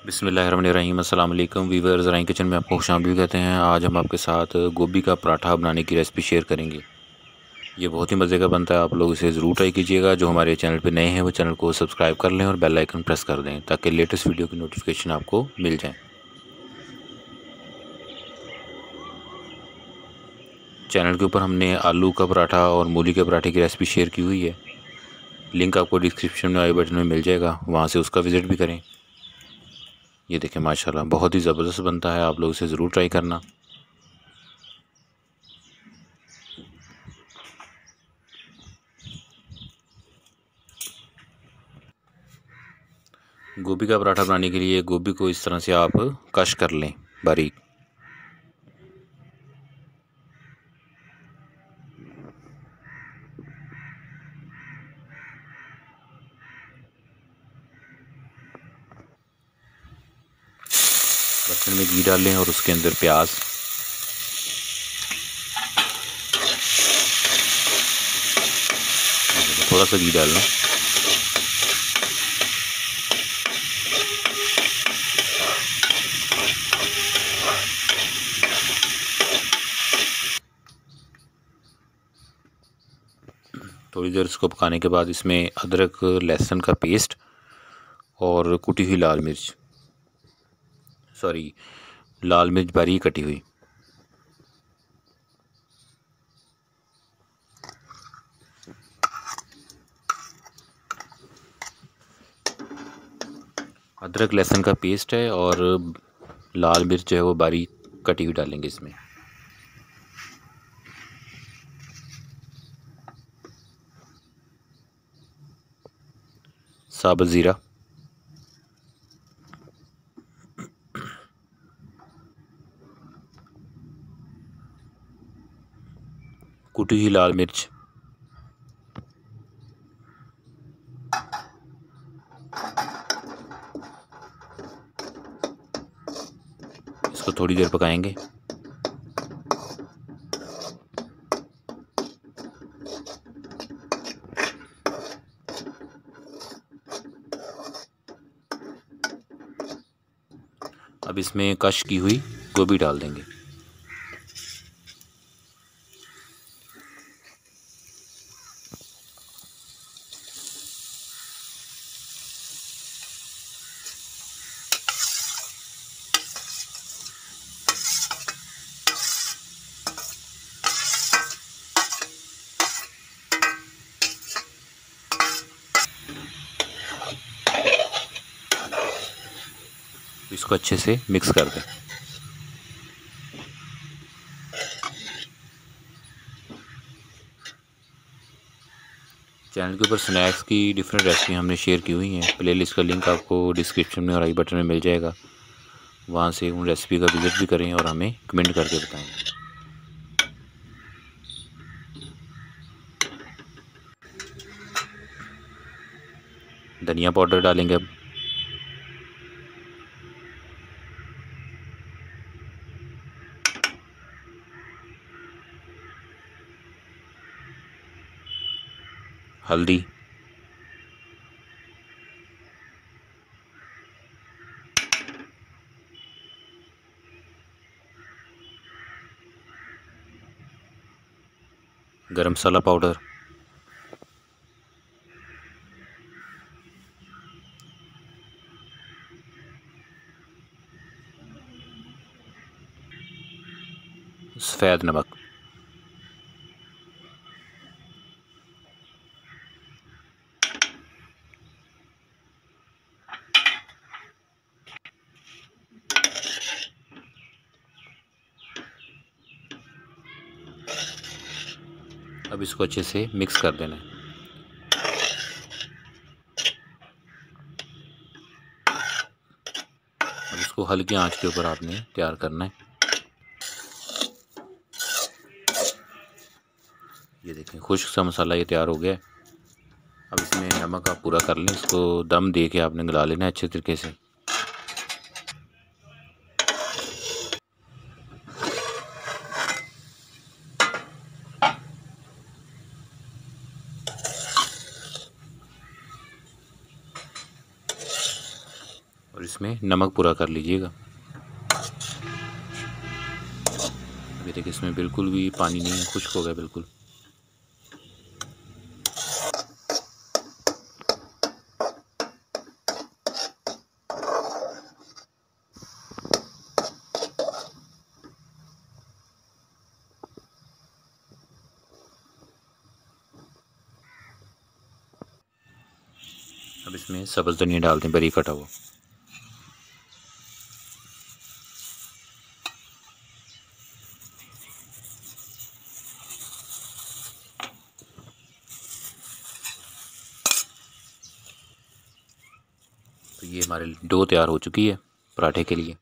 बिस्मिल्लाहिर्रहमानिर्रहीम। अस्सलाम वालेकुम वीवर्स, राइन किचन में आपको खुशामदीद कहते हैं। आज हम आपके साथ गोभी का पराठा बनाने की रेसिपी शेयर करेंगे। ये बहुत ही मज़े का बनता है, आप लोग इसे ज़रूर ट्राई कीजिएगा। जो हमारे चैनल पे नए हैं वो चैनल को सब्सक्राइब कर लें और बेल आइकन प्रेस कर दें ताकि लेटेस्ट वीडियो की नोटिफिकेशन आपको मिल जाए। चैनल के ऊपर हमने आलू का पराठा और मूली के पराठे की रेसिपी शेयर की हुई है। लिंक आपको डिस्क्रिप्शन में आई बटन में मिल जाएगा, वहाँ से उसका विज़िट भी करें। ये देखें, माशाल्लाह बहुत ही ज़बरदस्त बनता है, आप लोग इसे ज़रूर ट्राई करना। गोभी का पराठा बनाने के लिए गोभी को इस तरह से आप कश कर लें बारीक। बर्तन में घी डाल लें और उसके अंदर प्याज, थोड़ा सा घी डालना। थोड़ी देर इसको पकाने के बाद इसमें अदरक लहसुन का पेस्ट और कुटी हुई लाल मिर्च बारीक कटी हुई, अदरक लहसुन का पेस्ट है और लाल मिर्च जो है वो बारीक कटी हुई डालेंगे इसमें। साबुत ज़ीरा, कुटी हुई लाल मिर्च, इसको थोड़ी देर पकाएंगे। अब इसमें कश की हुई गोभी डाल देंगे। इसको अच्छे से मिक्स कर दें। चैनल के ऊपर स्नैक्स की डिफरेंट रेसिपी हमने शेयर की हुई हैं। प्लेलिस्ट का लिंक आपको डिस्क्रिप्शन में और आई बटन में मिल जाएगा, वहाँ से उन रेसिपी का विज़िट भी करें और हमें कमेंट करके बताएं। धनिया पाउडर डालेंगे अब, हल्दी, गरम मसाला पाउडर, सफ़ेद नमक। अब इसको अच्छे से मिक्स कर देना है। अब इसको हल्की आंच के ऊपर आपने तैयार करना है। ये देखें, खुश्क सा मसाला ये तैयार हो गया है। अब इसमें नमक आप पूरा कर लें, इसको दम दे के आपने गला लेना है अच्छे तरीके से। और इसमें नमक पूरा कर लीजिएगा। अभी देखिए इसमें बिल्कुल भी पानी नहीं है, खुश्क हो गया बिल्कुल। अब इसमें सब्ज़ धनिया डाल दें बारीक कटा हुआ। तो ये हमारे डो तैयार हो चुकी है पराठे के लिए।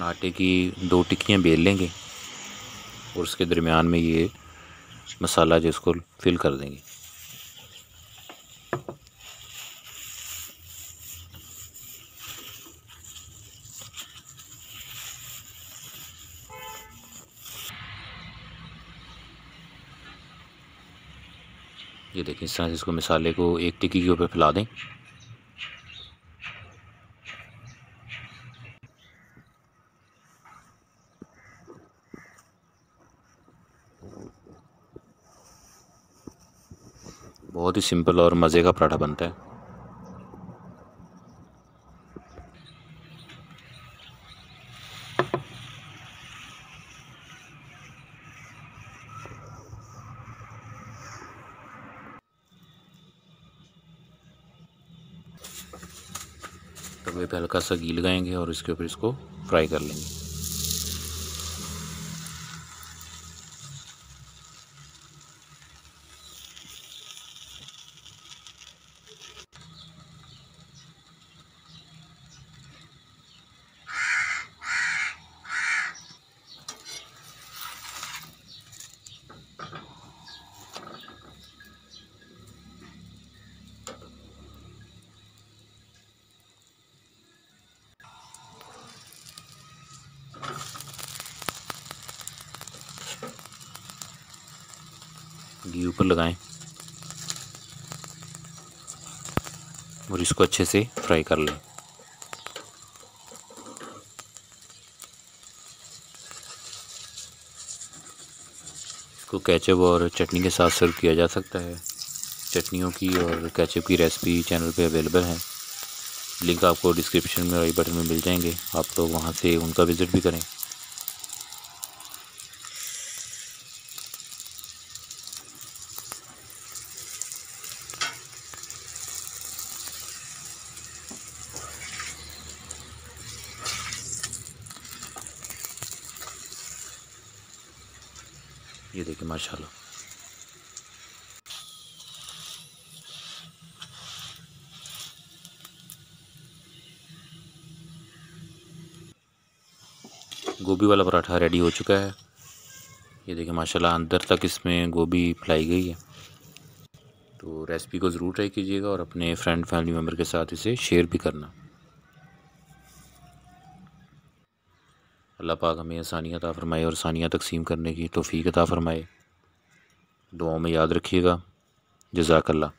आटे की 2 टिक्कियाँ बेल लेंगे और उसके दरमियान में ये मसाला जो इसको फिल कर देंगे। ये देखिए इस तरह से इसको मसाले को एक टिक्की के ऊपर फैला दें। बहुत ही सिंपल और मज़े का पराठा बनता है। तवे पे हल्का सा घी लगाएंगे और इसके ऊपर इसको फ्राई कर लेंगे। घी ऊपर लगाएं और इसको अच्छे से फ्राई कर लें। इसको केचप और चटनी के साथ सर्व किया जा सकता है। चटनियों की और केचप की रेसिपी चैनल पे अवेलेबल है। लिंक आपको डिस्क्रिप्शन में और आई बटन में मिल जाएंगे, आप लोग वहाँ से उनका विज़िट भी करें। ये देखिए माशाल्लाह। गोभी वाला पराठा रेडी हो चुका है। ये देखिए माशाल्लाह अंदर तक इसमें गोभी फैलाई गई है। तो रेसिपी को ज़रूर ट्राई कीजिएगा और अपने फ्रेंड फैमिली मेम्बर के साथ इसे शेयर भी करना। अल्लाह पाक हमें आसानियाँ अता फ़रमाए और आसानियाँ तकसीम करने की तौफ़ीक अता फ़रमाए। दुआओं में याद रखिएगा। जज़ाकल्लाह।